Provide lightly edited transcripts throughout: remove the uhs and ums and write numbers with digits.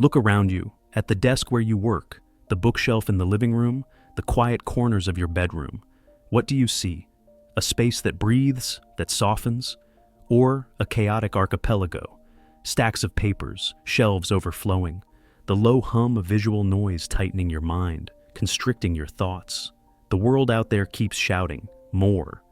Look around you, at the desk where you work, the bookshelf in the living room, the quiet corners of your bedroom. What do you see? A space that breathes, that softens, or a chaotic archipelago? Stacks of papers, shelves overflowing, the low hum of visual noise tightening your mind, constricting your thoughts. The world out there keeps shouting, more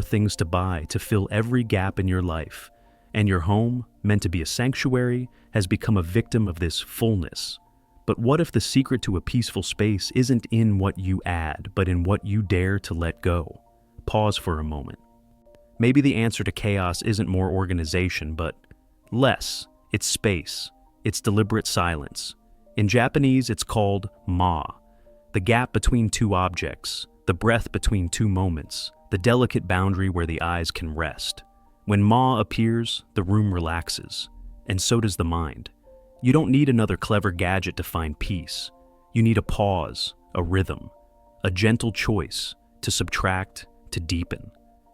things to buy to fill every gap in your life. And your home, meant to be a sanctuary, has become a victim of this fullness. But what if the secret to a peaceful space isn't in what you add, but in what you dare to let go? Pause for a moment. Maybe the answer to chaos isn't more organization, but less. It's space. It's deliberate silence. In Japanese, it's called Ma, the gap between two objects, the breath between two moments, the delicate boundary where the eyes can rest. When Ma appears, the room relaxes, and so does the mind. You don't need another clever gadget to find peace. You need a pause, a rhythm, a gentle choice to subtract, to deepen.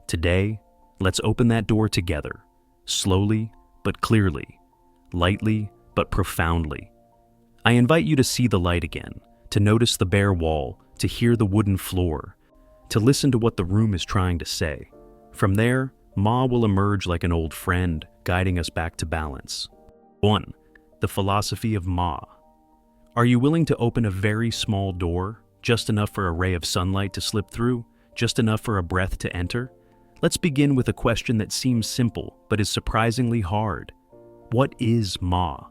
Today, let's open that door together, slowly but clearly, lightly but profoundly. I invite you to see the light again, to notice the bare wall, to hear the wooden floor, to listen to what the room is trying to say. From there, Ma will emerge like an old friend, guiding us back to balance. 1. The philosophy of Ma. Are you willing to open a very small door, just enough for a ray of sunlight to slip through, just enough for a breath to enter? Let's begin with a question that seems simple, but is surprisingly hard. What is Ma?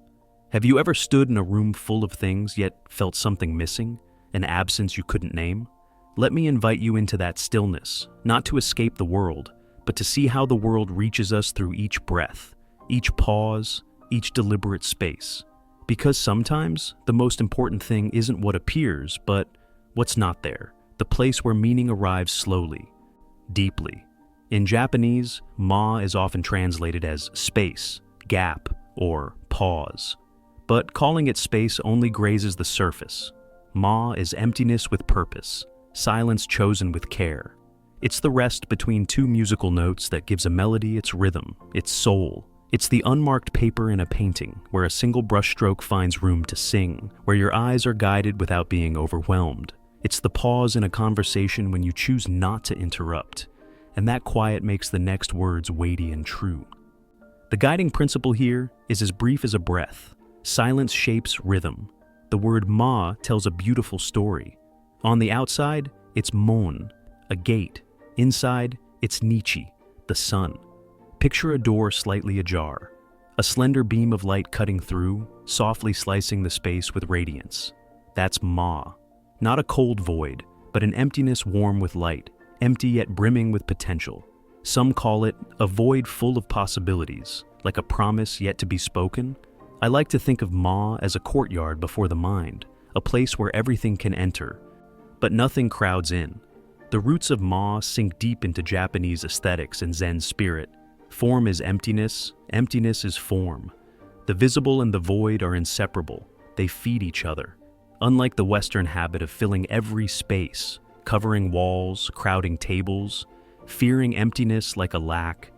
Have you ever stood in a room full of things, yet felt something missing, an absence you couldn't name? Let me invite you into that stillness, not to escape the world, but to see how the world reaches us through each breath, each pause, each deliberate space. Because sometimes, the most important thing isn't what appears, but what's not there, the place where meaning arrives slowly, deeply. In Japanese, Ma is often translated as space, gap, or pause. But calling it space only grazes the surface. Ma is emptiness with purpose, silence chosen with care. It's the rest between two musical notes that gives a melody its rhythm, its soul. It's the unmarked paper in a painting, where a single brushstroke finds room to sing, where your eyes are guided without being overwhelmed. It's the pause in a conversation when you choose not to interrupt, and that quiet makes the next words weighty and true. The guiding principle here is as brief as a breath. Silence shapes rhythm. The word Ma tells a beautiful story. On the outside, it's Mon, a gate. Inside, it's Nichi, the sun. Picture a door slightly ajar, a slender beam of light cutting through, softly slicing the space with radiance. That's Ma. Not a cold void, but an emptiness warm with light, empty yet brimming with potential. Some call it a void full of possibilities, like a promise yet to be spoken. I like to think of Ma as a courtyard before the mind, a place where everything can enter, but nothing crowds in. The roots of Ma sink deep into Japanese aesthetics and Zen spirit. Form is emptiness, emptiness is form. The visible and the void are inseparable. They feed each other. Unlike the Western habit of filling every space, covering walls, crowding tables, fearing emptiness like a lack,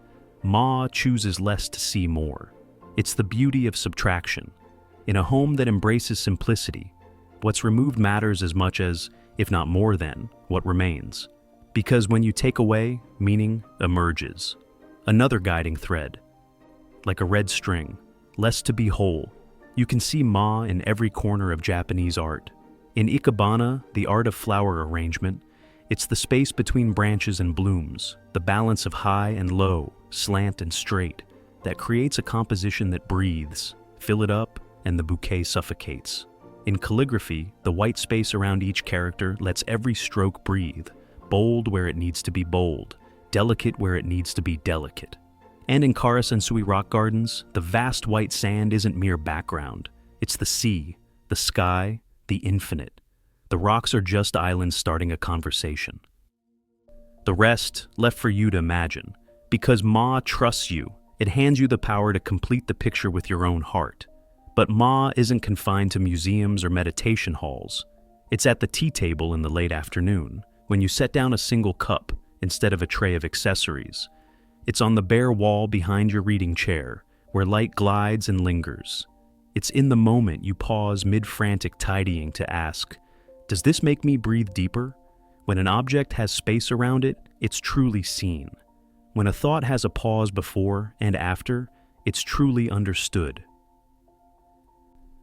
Ma chooses less to see more. It's the beauty of subtraction. In a home that embraces simplicity, what's removed matters as much as, if not more than, what remains. Because when you take away, meaning emerges. Another guiding thread. Like a red string, less to be whole. You can see Ma in every corner of Japanese art. In Ikebana, the art of flower arrangement, it's the space between branches and blooms, the balance of high and low, slant and straight, that creates a composition that breathes. Fill it up, and the bouquet suffocates. In calligraphy, the white space around each character lets every stroke breathe, bold where it needs to be bold, delicate where it needs to be delicate. And in Karasensui rock gardens, the vast white sand isn't mere background. It's the sea, the sky, the infinite. The rocks are just islands starting a conversation. The rest, left for you to imagine. Because Ma trusts you, it hands you the power to complete the picture with your own heart. But Ma isn't confined to museums or meditation halls. It's at the tea table in the late afternoon, when you set down a single cup instead of a tray of accessories. It's on the bare wall behind your reading chair, where light glides and lingers. It's in the moment you pause mid-frantic tidying to ask, does this make me breathe deeper? When an object has space around it, it's truly seen. When a thought has a pause before and after, it's truly understood.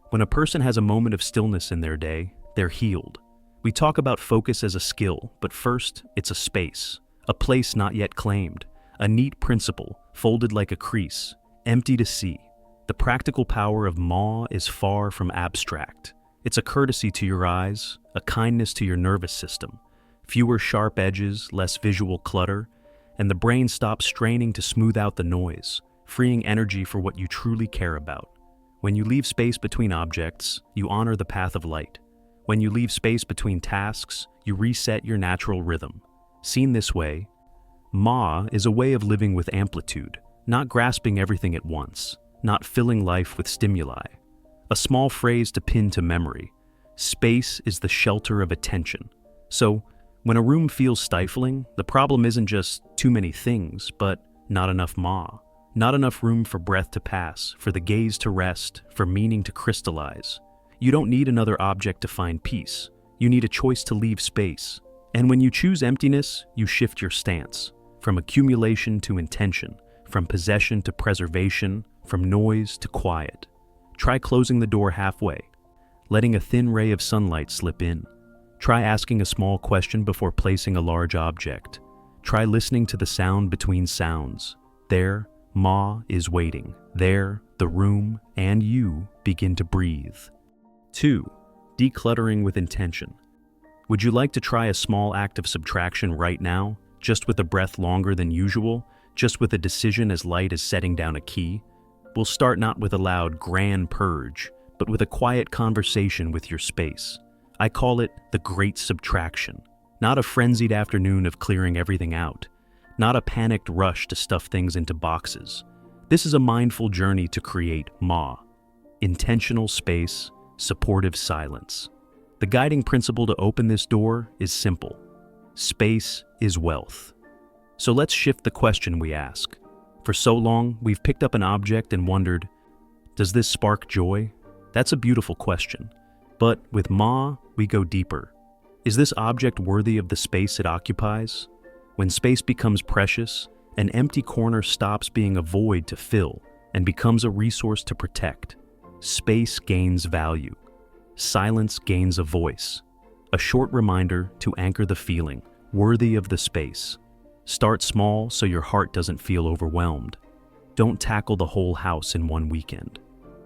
When a person has a moment of stillness in their day, they're healed. We talk about focus as a skill, but first, it's a space, a place not yet claimed, a neat principle, folded like a crease, empty to see. The practical power of Ma is far from abstract. It's a courtesy to your eyes, a kindness to your nervous system. Fewer sharp edges, less visual clutter, and the brain stops straining to smooth out the noise, freeing energy for what you truly care about. When you leave space between objects, you honor the path of light. When you leave space between tasks, you reset your natural rhythm. Seen this way, Ma is a way of living with amplitude, not grasping everything at once, not filling life with stimuli. A small phrase to pin to memory: space is the shelter of attention. So, when a room feels stifling, the problem isn't just too many things, but not enough Ma. Not enough room for breath to pass, for the gaze to rest, for meaning to crystallize. You don't need another object to find peace. You need a choice to leave space. And when you choose emptiness, you shift your stance, from accumulation to intention, from possession to preservation, from noise to quiet. Try closing the door halfway, letting a thin ray of sunlight slip in. Try asking a small question before placing a large object. Try listening to the sound between sounds. There, Ma is waiting. There, the room and you begin to breathe. 2. Decluttering with intention. Would you like to try a small act of subtraction right now, just with a breath longer than usual, just with a decision as light as setting down a key? We'll start not with a loud, grand purge, but with a quiet conversation with your space. I call it the Great Subtraction. Not a frenzied afternoon of clearing everything out. Not a panicked rush to stuff things into boxes. This is a mindful journey to create Ma. Intentional space, supportive silence. The guiding principle to open this door is simple. Space is wealth. So let's shift the question we ask. For so long, we've picked up an object and wondered, does this spark joy? That's a beautiful question. But with Ma, we go deeper. Is this object worthy of the space it occupies? When space becomes precious, an empty corner stops being a void to fill and becomes a resource to protect. Space gains value. Silence gains a voice. A short reminder to anchor the feeling, worthy of the space. Start small so your heart doesn't feel overwhelmed. Don't tackle the whole house in one weekend.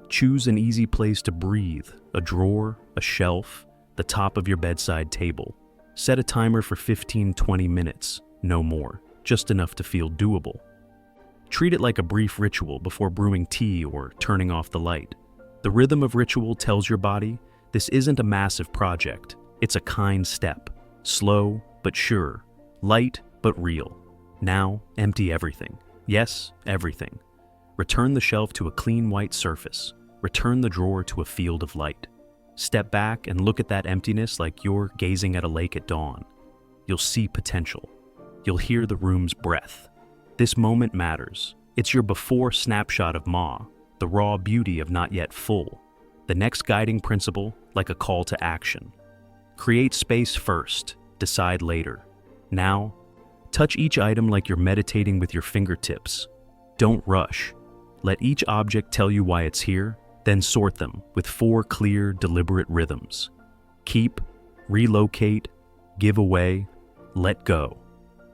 Choose an easy place to breathe, a drawer, a shelf, the top of your bedside table. Set a timer for 15-20 minutes. No more, just enough to feel doable. Treat it like a brief ritual before brewing tea or turning off the light. The rhythm of ritual tells your body, this isn't a massive project, it's a kind step. Slow but sure, light but real. Now, empty everything. Yes, everything. Return the shelf to a clean white surface. Return the drawer to a field of light. Step back and look at that emptiness like you're gazing at a lake at dawn. You'll see potential. You'll hear the room's breath. This moment matters. It's your before snapshot of Ma, the raw beauty of not yet full. The next guiding principle, like a call to action. Create space first, decide later. Now, touch each item like you're meditating with your fingertips. Don't rush. Let each object tell you why it's here, then sort them with 4 clear, deliberate rhythms. Keep, relocate, give away, let go.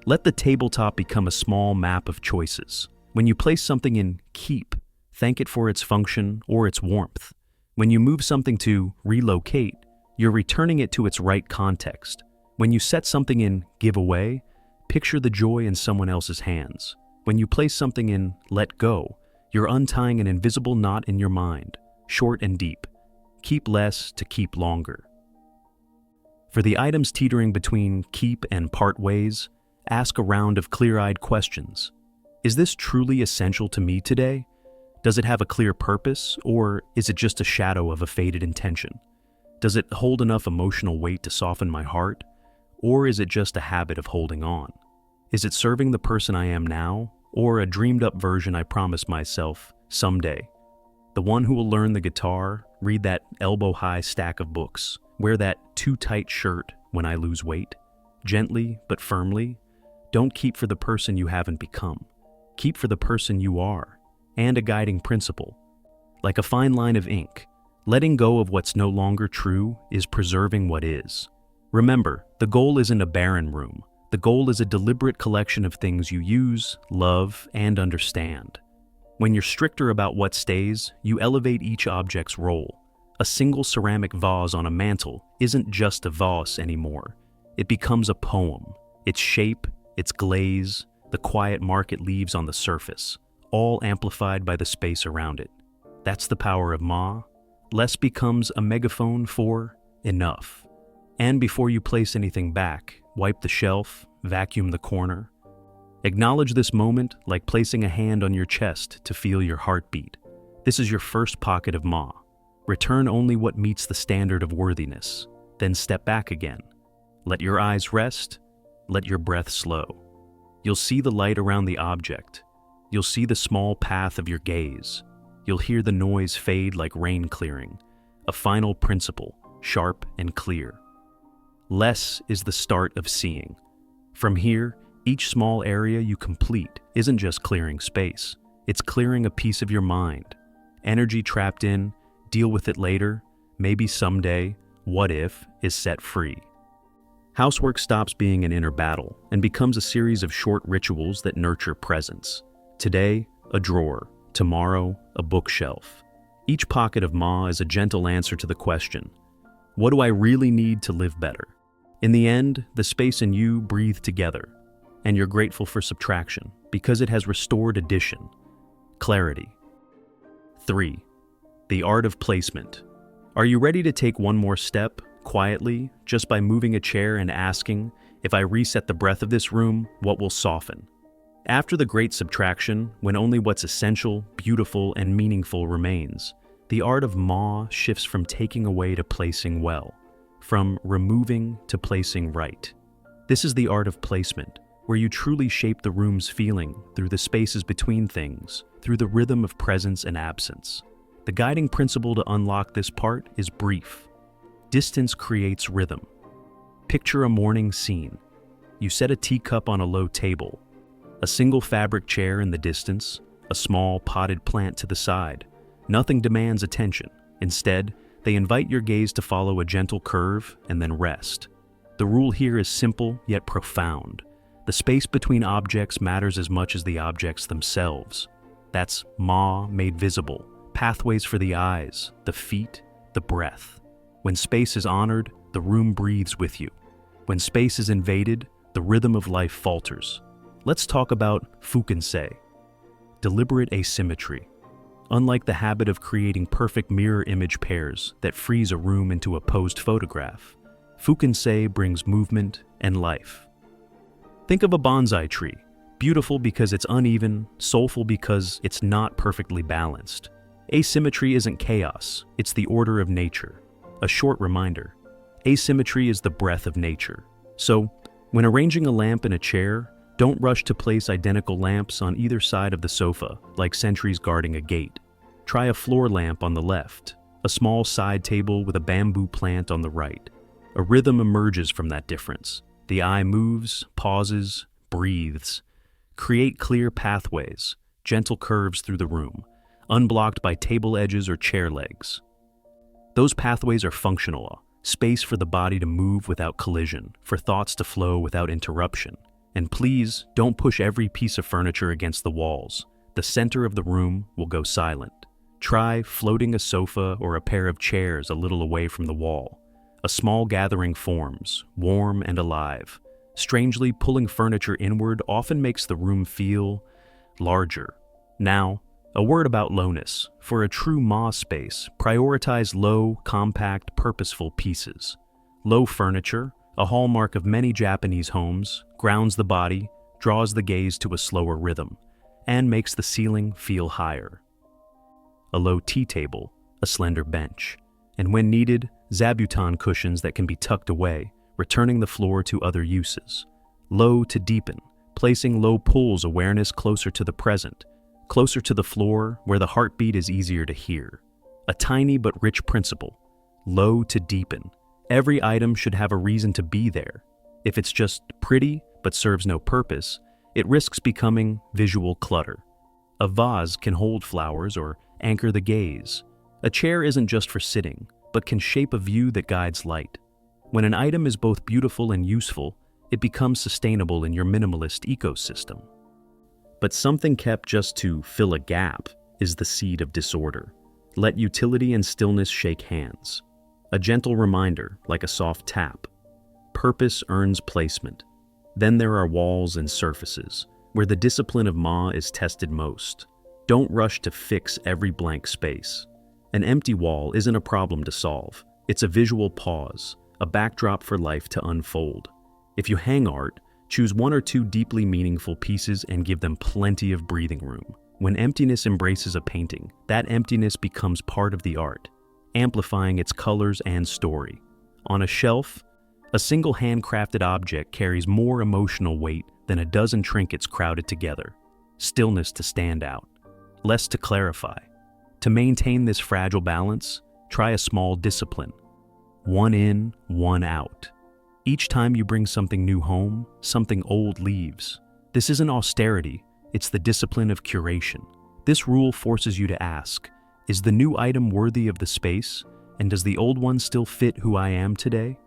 Let the tabletop become a small map of choices. When you place something in keep, thank it for its function or its warmth. When you move something to relocate, you're returning it to its right context. When you set something in give away, picture the joy in someone else's hands. When you place something in let go, you're untying an invisible knot in your mind, short and deep. Keep less to keep longer. For the items teetering between keep and part ways, ask a round of clear-eyed questions. Is this truly essential to me today? Does it have a clear purpose, or is it just a shadow of a faded intention? Does it hold enough emotional weight to soften my heart, or is it just a habit of holding on? Is it serving the person I am now, or a dreamed-up version I promised myself someday? The one who will learn the guitar, read that elbow-high stack of books, wear that too-tight shirt when I lose weight? Gently but firmly, don't keep for the person you haven't become. Keep for the person you are, and a guiding principle. Like a fine line of ink, letting go of what's no longer true is preserving what is. Remember, the goal isn't a barren room. The goal is a deliberate collection of things you use, love, and understand. When you're stricter about what stays, you elevate each object's role. A single ceramic vase on a mantle isn't just a vase anymore. It becomes a poem. Its shape, its glaze, the quiet mark it leaves on the surface, all amplified by the space around it. That's the power of Ma. Less becomes a megaphone for enough. And before you place anything back, wipe the shelf, vacuum the corner. Acknowledge this moment like placing a hand on your chest to feel your heartbeat. This is your first pocket of Ma. Return only what meets the standard of worthiness. Then step back again. Let your eyes rest. Let your breath slow. You'll see the light around the object. You'll see the small path of your gaze. You'll hear the noise fade like rain clearing. A final principle, sharp and clear. Less is the start of seeing. From here, each small area you complete isn't just clearing space. It's clearing a piece of your mind. Energy trapped in, deal with it later, maybe someday, what if, is set free. Housework stops being an inner battle and becomes a series of short rituals that nurture presence. Today, a drawer. Tomorrow, a bookshelf. Each pocket of Ma is a gentle answer to the question, what do I really need to live better? In the end, the space and you breathe together, and you're grateful for subtraction because it has restored addition, clarity. 3. The art of placement. Are you ready to take one more step, quietly, just by moving a chair and asking, if I reset the breath of this room, what will soften? After the great subtraction, when only what's essential, beautiful, and meaningful remains, the art of Ma shifts from taking away to placing well, from removing to placing right. This is the art of placement, where you truly shape the room's feeling through the spaces between things, through the rhythm of presence and absence. The guiding principle to unlock this part is brief. Distance creates rhythm. Picture a morning scene. You set a teacup on a low table, a single fabric chair in the distance, a small potted plant to the side. Nothing demands attention. Instead, they invite your gaze to follow a gentle curve and then rest. The rule here is simple yet profound. The space between objects matters as much as the objects themselves. That's Ma made visible, pathways for the eyes, the feet, the breath. When space is honored, the room breathes with you. When space is invaded, the rhythm of life falters. Let's talk about fukinsei, deliberate asymmetry. Unlike the habit of creating perfect mirror image pairs that freeze a room into a posed photograph, fukinsei brings movement and life. Think of a bonsai tree, beautiful because it's uneven, soulful because it's not perfectly balanced. Asymmetry isn't chaos, it's the order of nature. A short reminder, asymmetry is the breath of nature. So, when arranging a lamp in a chair, don't rush to place identical lamps on either side of the sofa, like sentries guarding a gate. Try a floor lamp on the left, a small side table with a bamboo plant on the right. A rhythm emerges from that difference. The eye moves, pauses, breathes. Create clear pathways, gentle curves through the room, unblocked by table edges or chair legs. Those pathways are functional, space for the body to move without collision, for thoughts to flow without interruption. And please, don't push every piece of furniture against the walls. The center of the room will go silent. Try floating a sofa or a pair of chairs a little away from the wall. A small gathering forms, warm and alive. Strangely, pulling furniture inward often makes the room feel larger. Now, a word about lowness. For a true Ma space, prioritize low, compact, purposeful pieces. Low furniture, a hallmark of many Japanese homes, grounds the body, draws the gaze to a slower rhythm, and makes the ceiling feel higher. A low tea table, a slender bench, and when needed, zabuton cushions that can be tucked away, returning the floor to other uses. Low to deepen, placing low pulls awareness closer to the present. closer to the floor where the heartbeat is easier to hear. A tiny but rich principle, low to deepen. Every item should have a reason to be there. If it's just pretty but serves no purpose, it risks becoming visual clutter. A vase can hold flowers or anchor the gaze. A chair isn't just for sitting, but can shape a view that guides light. When an item is both beautiful and useful, it becomes sustainable in your minimalist ecosystem. But something kept just to fill a gap is the seed of disorder. Let utility and stillness shake hands. A gentle reminder, like a soft tap. Purpose earns placement. Then there are walls and surfaces, where the discipline of Ma is tested most. Don't rush to fix every blank space. An empty wall isn't a problem to solve. It's a visual pause, a backdrop for life to unfold. If you hang art, choose one or two deeply meaningful pieces and give them plenty of breathing room. When emptiness embraces a painting, that emptiness becomes part of the art, amplifying its colors and story. On a shelf, a single handcrafted object carries more emotional weight than a dozen trinkets crowded together. Stillness to stand out, less to clarify. To maintain this fragile balance, try a small discipline. One in, one out. Each time you bring something new home, something old leaves. This isn't austerity, it's the discipline of curation. This rule forces you to ask, is the new item worthy of the space, and does the old one still fit who I am today?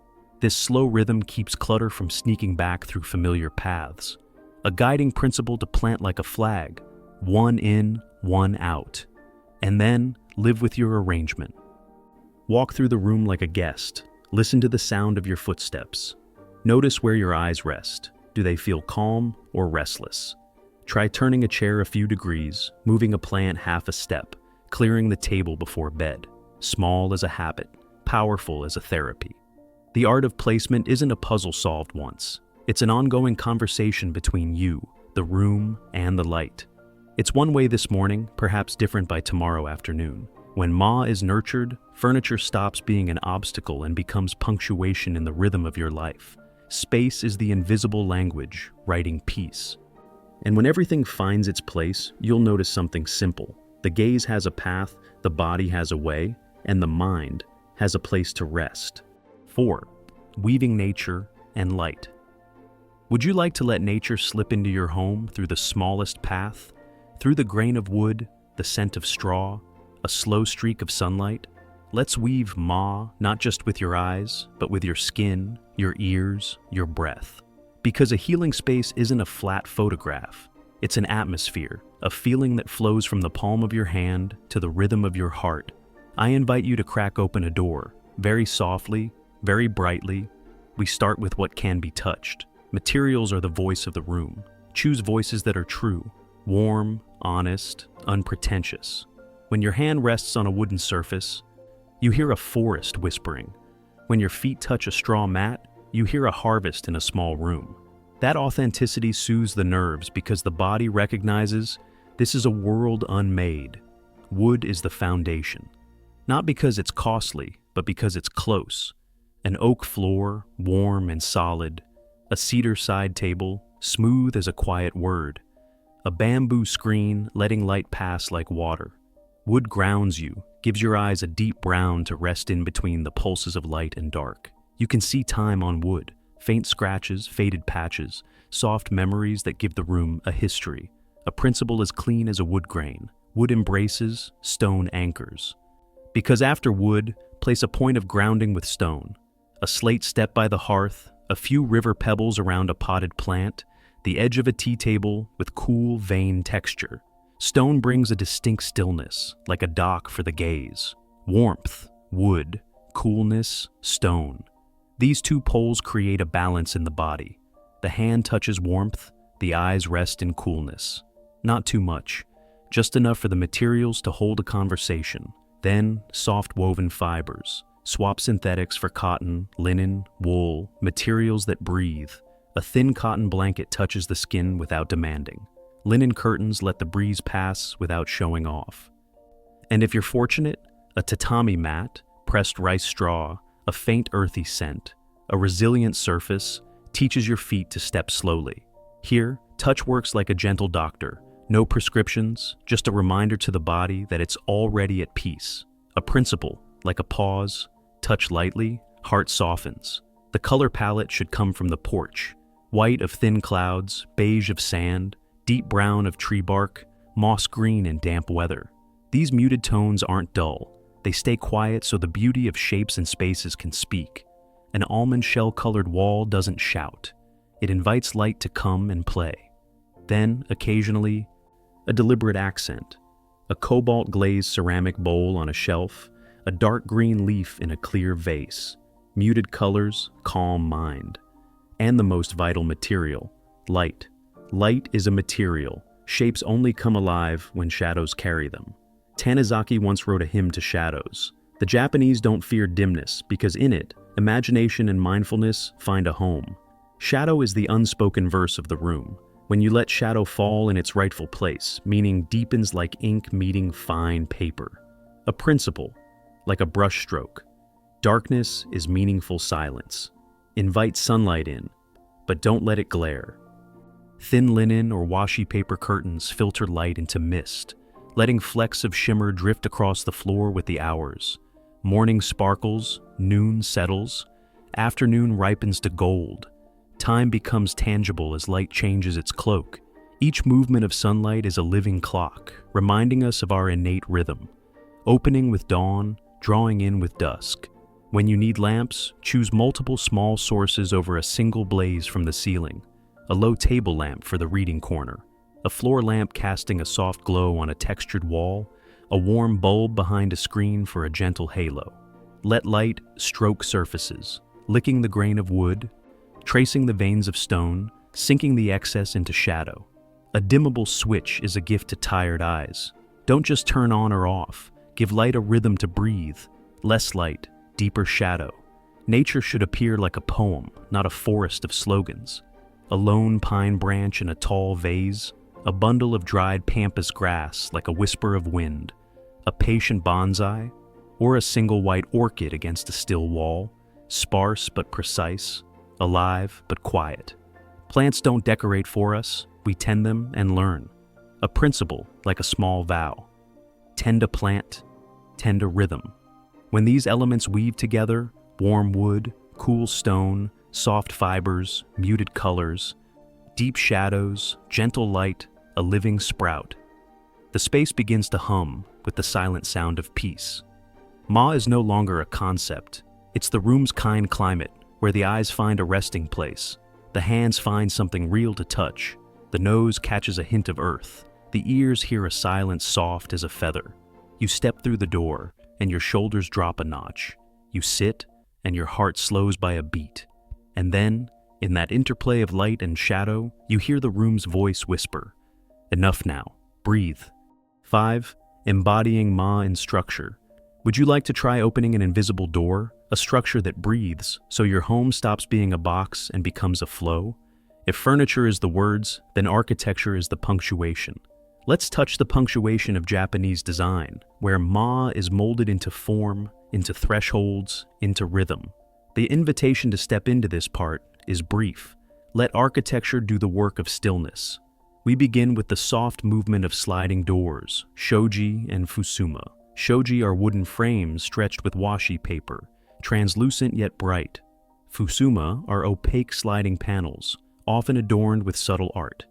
This slow rhythm keeps clutter from sneaking back through familiar paths. A guiding principle to plant like a flag, one in, one out. And then live with your arrangement. Walk through the room like a guest. Listen to the sound of your footsteps. Notice where your eyes rest. Do they feel calm or restless? Try turning a chair a few degrees, moving a plant half a step, clearing the table before bed. Small as a habit, powerful as a therapy. The art of placement isn't a puzzle solved once. It's an ongoing conversation between you, the room, and the light. It's one way this morning, perhaps different by tomorrow afternoon. When Ma is nurtured, furniture stops being an obstacle and becomes punctuation in the rhythm of your life. Space is the invisible language, writing peace. And when everything finds its place, you'll notice something simple. The gaze has a path, the body has a way, and the mind has a place to rest. 4. Weaving nature and light. Would you like to let nature slip into your home through the smallest path? Through the grain of wood, the scent of straw, a slow streak of sunlight? Let's weave Ma not just with your eyes, but with your skin, your ears, your breath. Because a healing space isn't a flat photograph. It's an atmosphere, a feeling that flows from the palm of your hand to the rhythm of your heart. I invite you to crack open a door, very softly, very brightly. We start with what can be touched. Materials are the voice of the room. Choose voices that are true, warm, honest, unpretentious. When your hand rests on a wooden surface, you hear a forest whispering. When your feet touch a straw mat, you hear a harvest in a small room. That authenticity soothes the nerves because the body recognizes this is a world unmade. Wood is the foundation. Not because it's costly, but because it's close. An oak floor, warm and solid. A cedar side table, smooth as a quiet word. A bamboo screen letting light pass like water. Wood grounds you, gives your eyes a deep brown to rest in between the pulses of light and dark. You can see time on wood, faint scratches, faded patches, soft memories that give the room a history. A principle as clean as a wood grain. Wood embraces, stone anchors. Because after wood, place a point of grounding with stone. A slate step by the hearth, a few river pebbles around a potted plant, the edge of a tea table with cool vein texture. Stone brings a distinct stillness, like a dock for the gaze. Warmth, wood, coolness, stone. These two poles create a balance in the body. The hand touches warmth, the eyes rest in coolness. Not too much, just enough for the materials to hold a conversation. Then, soft woven fibers. Swap synthetics for cotton, linen, wool, materials that breathe. A thin cotton blanket touches the skin without demanding. Linen curtains let the breeze pass without showing off. And if you're fortunate, a tatami mat, pressed rice straw, a faint earthy scent, a resilient surface, teaches your feet to step slowly. Here, touch works like a gentle doctor, No prescriptions, just a reminder to the body that it's already at peace. A principle, like a pause, touch lightly, heart softens. The color palette should come from the porch. White of thin clouds, beige of sand, deep brown of tree bark, moss green in damp weather. These muted tones aren't dull. They stay quiet so the beauty of shapes and spaces can speak. An almond shell-colored wall doesn't shout. It invites light to come and play. Then, occasionally, a deliberate accent. A cobalt-glazed ceramic bowl on a shelf, a dark green leaf in a clear vase. Muted colors, calm mind. And the most vital material, light. Light is a material. Shapes only come alive when shadows carry them. Tanizaki once wrote a hymn to shadows. The Japanese don't fear dimness because in it, imagination and mindfulness find a home. Shadow is the unspoken verse of the room. When you let shadow fall in its rightful place, meaning deepens like ink meeting fine paper. A principle, like a brushstroke. Darkness is meaningful silence. Invite sunlight in, but don't let it glare. Thin linen or washi paper curtains filter light into mist, letting flecks of shimmer drift across the floor with the hours. Morning sparkles, noon settles, afternoon ripens to gold. Time becomes tangible as light changes its cloak. Each movement of sunlight is a living clock, reminding us of our innate rhythm. Opening with dawn, drawing in with dusk. When you need lamps, choose multiple small sources over a single blaze from the ceiling. A low table lamp for the reading corner. A floor lamp casting a soft glow on a textured wall, a warm bulb behind a screen for a gentle halo. Let light stroke surfaces, licking the grain of wood, tracing the veins of stone, sinking the excess into shadow. A dimmable switch is a gift to tired eyes. Don't just turn on or off. Give light a rhythm to breathe. Less light, deeper shadow. Nature should appear like a poem, not a forest of slogans. A lone pine branch in a tall vase, a bundle of dried pampas grass like a whisper of wind, a patient bonsai, or a single white orchid against a still wall, sparse but precise, alive but quiet. Plants don't decorate for us, we tend them and learn. A principle like a small vow. Tend a plant, tend a rhythm. When these elements weave together, warm wood, cool stone, soft fibers, muted colors, deep shadows, gentle light, a living sprout. The space begins to hum with the silent sound of peace. Ma is no longer a concept. It's the room's kind climate, where the eyes find a resting place, the hands find something real to touch, the nose catches a hint of earth, the ears hear a silence soft as a feather. You step through the door, and your shoulders drop a notch. You sit, and your heart slows by a beat. And then, in that interplay of light and shadow, you hear the room's voice whisper, "Enough now. Breathe." 5. Embodying Ma in structure. Would you like to try opening an invisible door, a structure that breathes, so your home stops being a box and becomes a flow? If furniture is the words, then architecture is the punctuation. Let's touch the punctuation of Japanese design, where Ma is molded into form, into thresholds, into rhythm. The invitation to step into this part is brief. Let architecture do the work of stillness. We begin with the soft movement of sliding doors, shoji and fusuma. Shoji are wooden frames stretched with washi paper, translucent yet bright. Fusuma are opaque sliding panels, often adorned with subtle art.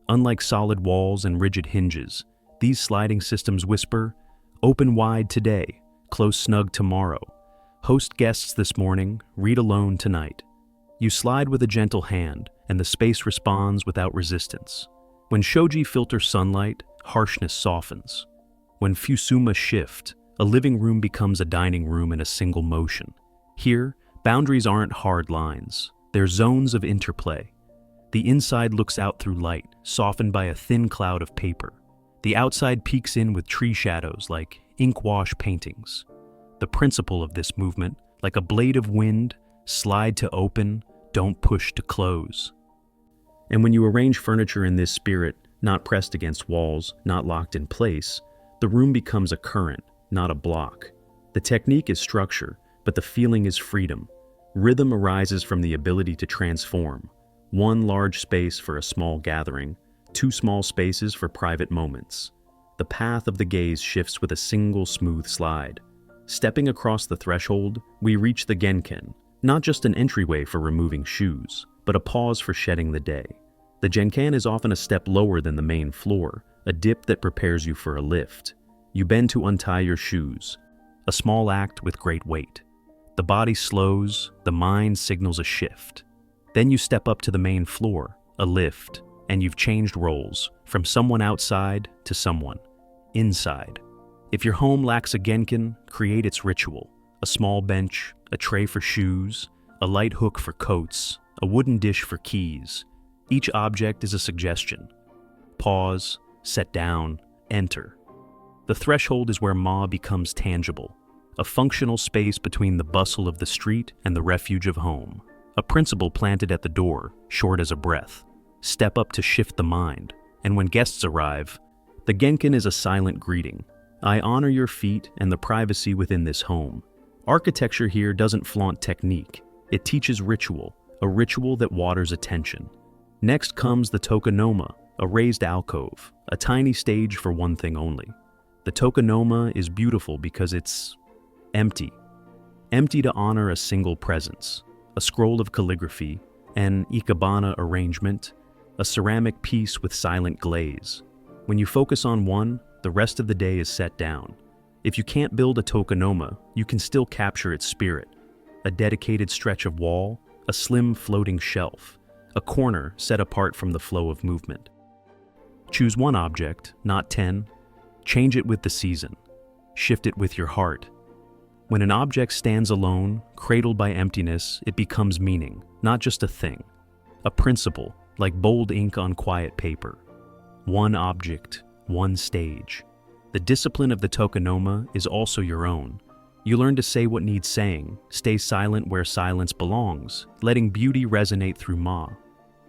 Unlike solid walls and rigid hinges, these sliding systems whisper, "Open wide today, close snug tomorrow. Host guests this morning, read alone tonight." You slide with a gentle hand, and the space responds without resistance. When shoji filter sunlight, harshness softens. When fusuma shift, a living room becomes a dining room in a single motion. Here, boundaries aren't hard lines. They're zones of interplay. The inside looks out through light, softened by a thin cloud of paper. The outside peeks in with tree shadows like ink wash paintings. The principle of this movement, like a blade of wind, slide to open, don't push to close. And when you arrange furniture in this spirit, not pressed against walls, not locked in place, the room becomes a current, not a block. The technique is structure, but the feeling is freedom. Rhythm arises from the ability to transform. One large space for a small gathering, Two small spaces for private moments. The path of the gaze shifts with a single smooth slide. Stepping across the threshold, we reach the genken, not just an entryway for removing shoes, but a pause for shedding the day. The genkan is often a step lower than the main floor, a dip that prepares you for a lift. You bend to untie your shoes, a small act with great weight. The body slows, the mind signals a shift. Then you step up to the main floor, a lift, and you've changed roles, from someone outside to someone inside. If your home lacks a genkan, create its ritual. A small bench, a tray for shoes, a light hook for coats, a wooden dish for keys. Each object is a suggestion. Pause, set down, enter. The threshold is where Ma becomes tangible, a functional space between the bustle of the street and the refuge of home. A principle planted at the door, short as a breath. Step up to shift the mind, and when guests arrive, the genkan is a silent greeting. I honor your feet and the privacy within this home. Architecture here doesn't flaunt technique. It teaches ritual, a ritual that waters attention. Next comes the tokonoma, a raised alcove, a tiny stage for one thing only. The tokonoma is beautiful because it's empty. Empty to honor a single presence, a scroll of calligraphy, an ikebana arrangement, a ceramic piece with silent glaze. When you focus on one, the rest of the day is set down. If you can't build a tokonoma, you can still capture its spirit. A dedicated stretch of wall, a slim floating shelf, a corner set apart from the flow of movement. Choose one object, not 10. Change it with the season. Shift it with your heart. When an object stands alone, cradled by emptiness, it becomes meaning, not just a thing. A principle, like bold ink on quiet paper. One object, one stage. The discipline of the tokonoma is also your own. You learn to say what needs saying, stay silent where silence belongs, letting beauty resonate through Ma.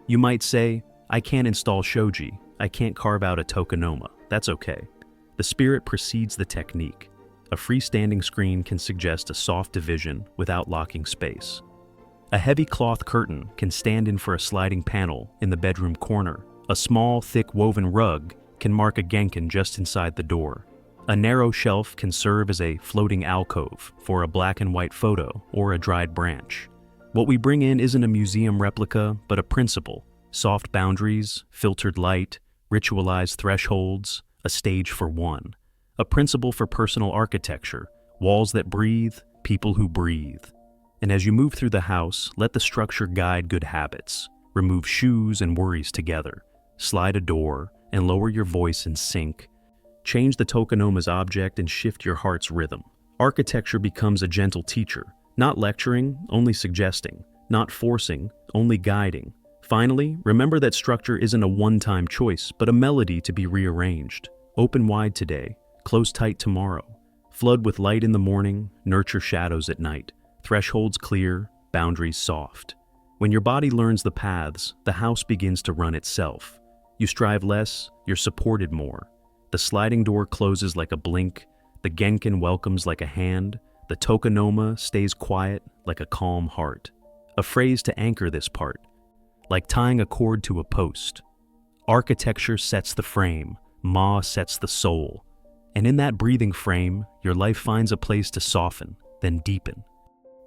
You might say, I can't install shoji, I can't carve out a tokonoma. That's okay. The spirit precedes the technique. A freestanding screen can suggest a soft division without locking space. A heavy cloth curtain can stand in for a sliding panel in the bedroom corner. A small, thick woven rug can mark a genkan just inside the door. A narrow shelf can serve as a floating alcove for a black and white photo or a dried branch. What we bring in isn't a museum replica, but a principle. Soft boundaries, filtered light, ritualized thresholds, a stage for one. A principle for personal architecture, walls that breathe, people who breathe. And as you move through the house, let the structure guide good habits. Remove shoes and worries together. Slide a door and lower your voice in sync. Change the tokonoma's object and shift your heart's rhythm. Architecture becomes a gentle teacher, not lecturing, only suggesting, not forcing, only guiding. Finally, remember that structure isn't a one-time choice, but a melody to be rearranged. Open wide today, close tight tomorrow. Flood with light in the morning, nurture shadows at night. Thresholds clear, boundaries soft. When your body learns the paths, the house begins to run itself. You strive less, you're supported more. The sliding door closes like a blink, the genkan welcomes like a hand, the tokonoma stays quiet like a calm heart. A phrase to anchor this part, like tying a cord to a post. Architecture sets the frame, Ma sets the soul. And in that breathing frame, your life finds a place to soften, then deepen.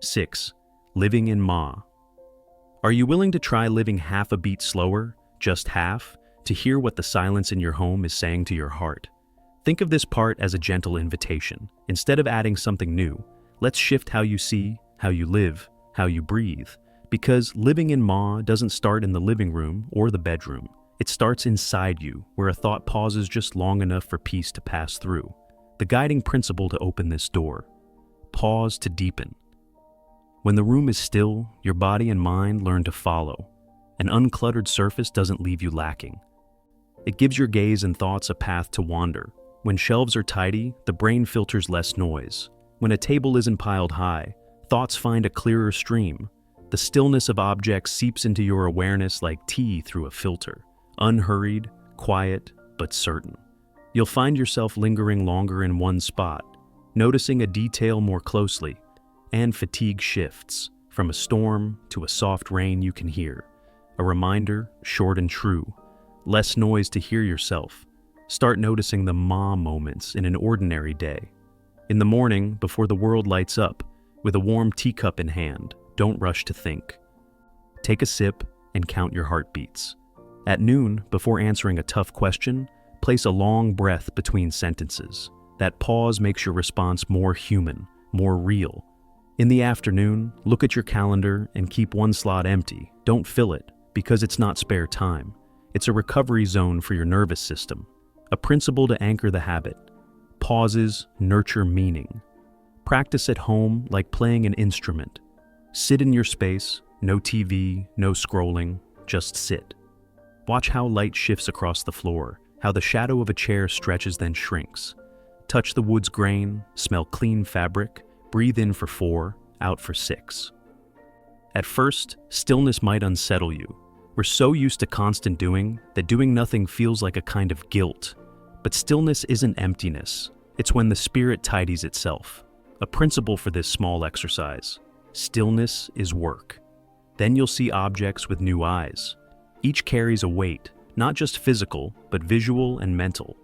6. Living in Ma. Are you willing to try living half a beat slower, just half, to hear what the silence in your home is saying to your heart? Think of this part as a gentle invitation. Instead of adding something new, let's shift how you see, how you live, how you breathe. Because living in Ma doesn't start in the living room or the bedroom. It starts inside you, where a thought pauses just long enough for peace to pass through. The guiding principle to open this door. Pause to deepen. When the room is still, your body and mind learn to follow. An uncluttered surface doesn't leave you lacking. It gives your gaze and thoughts a path to wander. When shelves are tidy, the brain filters less noise. When a table isn't piled high, thoughts find a clearer stream. The stillness of objects seeps into your awareness like tea through a filter. Unhurried, quiet, but certain. You'll find yourself lingering longer in one spot, noticing a detail more closely, and fatigue shifts from a storm to a soft rain you can hear. A reminder, short and true. less noise to hear yourself. Start noticing the Ma moments in an ordinary day. In the morning, before the world lights up, with a warm teacup in hand, don't rush to think. Take a sip and count your heartbeats. At noon, before answering a tough question, place a long breath between sentences. That pause makes your response more human, more real. In the afternoon, look at your calendar and keep one slot empty. Don't fill it, because it's not spare time. It's a recovery zone for your nervous system. A principle to anchor the habit. Pauses nurture meaning. Practice at home like playing an instrument. Sit in your space, no TV, no scrolling, just sit. Watch how light shifts across the floor, how the shadow of a chair stretches then shrinks. Touch the wood's grain, smell clean fabric, breathe in for 4, out for 6. At first, stillness might unsettle you. We're so used to constant doing that doing nothing feels like a kind of guilt. But stillness isn't emptiness. It's when the spirit tidies itself. A principle for this small exercise. Stillness is work. Then you'll see objects with new eyes. Each carries a weight, not just physical, but visual and mental.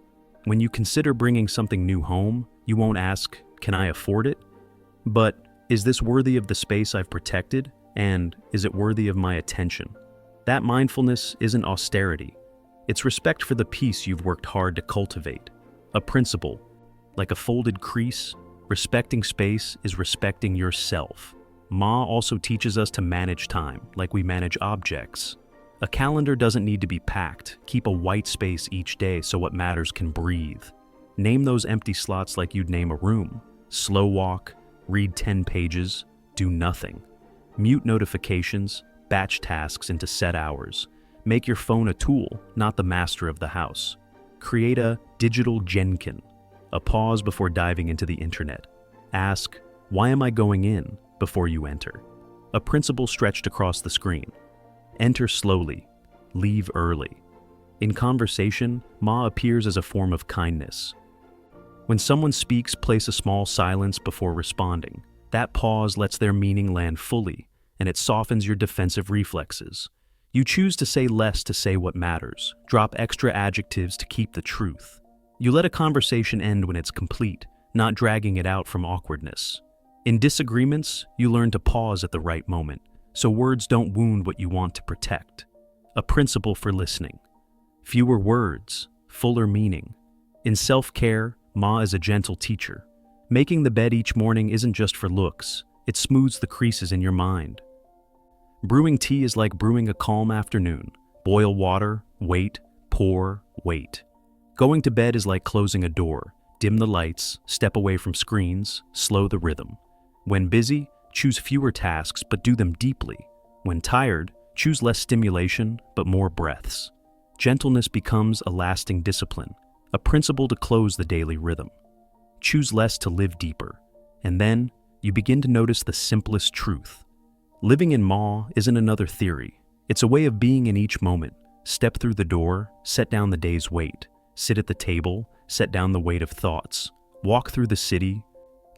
When you consider bringing something new home, you won't ask, "Can I afford it?" But, "Is this worthy of the space I've protected? And is it worthy of my attention?" That mindfulness isn't austerity. It's respect for the peace you've worked hard to cultivate. A principle, like a folded crease, respecting space is respecting yourself. Ma also teaches us to manage time, like we manage objects. A calendar doesn't need to be packed. Keep a white space each day so what matters can breathe. Name those empty slots like you'd name a room. Slow walk, read 10 pages, do nothing. Mute notifications, batch tasks into set hours. Make your phone a tool, not the master of the house. Create a digital Jenkin, a pause before diving into the internet. Ask, "Why am I going in?" before you enter. A principle stretched across the screen. Enter slowly, leave early. In conversation, Ma appears as a form of kindness. When someone speaks, place a small silence before responding. That pause lets their meaning land fully, and it softens your defensive reflexes. You choose to say less to say what matters. Drop extra adjectives to keep the truth. You let a conversation end when it's complete, not dragging it out from awkwardness. In disagreements, you learn to pause at the right moment, so words don't wound what you want to protect. A principle for listening. Fewer words, fuller meaning. In self-care, Ma is a gentle teacher. Making the bed each morning isn't just for looks, it smooths the creases in your mind. Brewing tea is like brewing a calm afternoon. Boil water, wait, pour, wait. Going to bed is like closing a door. Dim the lights, step away from screens, slow the rhythm. When busy, choose fewer tasks but do them deeply. When tired, choose less stimulation but more breaths. Gentleness becomes a lasting discipline, a principle to close the daily rhythm. Choose less to live deeper. And then, you begin to notice the simplest truth. Living in Ma isn't another theory. It's a way of being in each moment. Step through the door, set down the day's weight. Sit at the table, set down the weight of thoughts. Walk through the city.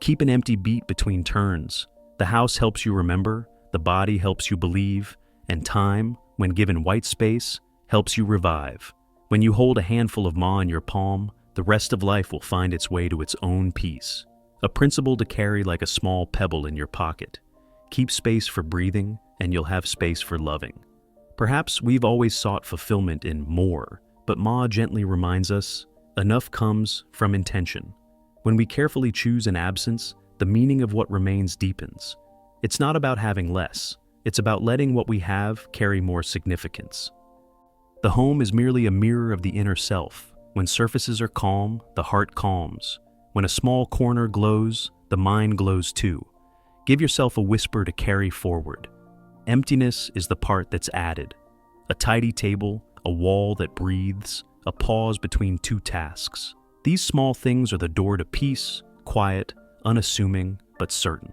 Keep an empty beat between turns. The house helps you remember, the body helps you believe, and time, when given white space, helps you revive. When you hold a handful of Ma in your palm, the rest of life will find its way to its own peace. A principle to carry like a small pebble in your pocket. Keep space for breathing, and you'll have space for loving. Perhaps we've always sought fulfillment in more, but Ma gently reminds us, enough comes from intention. When we carefully choose an absence, the meaning of what remains deepens. It's not about having less, it's about letting what we have carry more significance. The home is merely a mirror of the inner self. When surfaces are calm, the heart calms. When a small corner glows, the mind glows too. Give yourself a whisper to carry forward. Emptiness is the part that's added. A tidy table, a wall that breathes, a pause between two tasks. These small things are the door to peace, quiet, unassuming, but certain.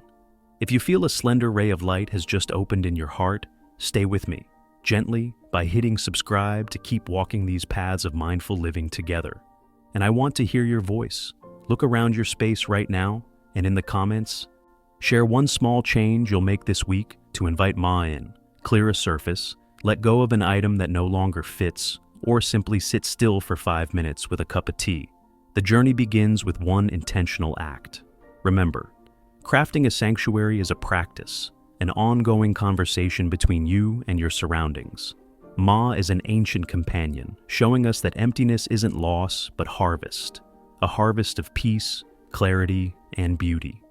If you feel a slender ray of light has just opened in your heart, stay with me, gently, by hitting subscribe to keep walking these paths of mindful living together. And I want to hear your voice. Look around your space right now, and in the comments, share one small change you'll make this week to invite Ma in. Clear a surface, let go of an item that no longer fits, or simply sit still for 5 minutes with a cup of tea. The journey begins with one intentional act. Remember, crafting a sanctuary is a practice, an ongoing conversation between you and your surroundings. Ma is an ancient companion, showing us that emptiness isn't loss, but harvest. A harvest of peace, clarity, and beauty.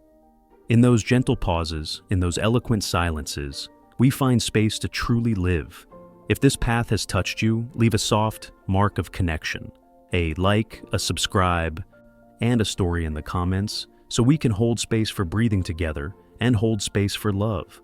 In those gentle pauses, in those eloquent silences, we find space to truly live. If this path has touched you, leave a soft mark of connection. A like, a subscribe, and a story in the comments, so we can hold space for breathing together and hold space for love.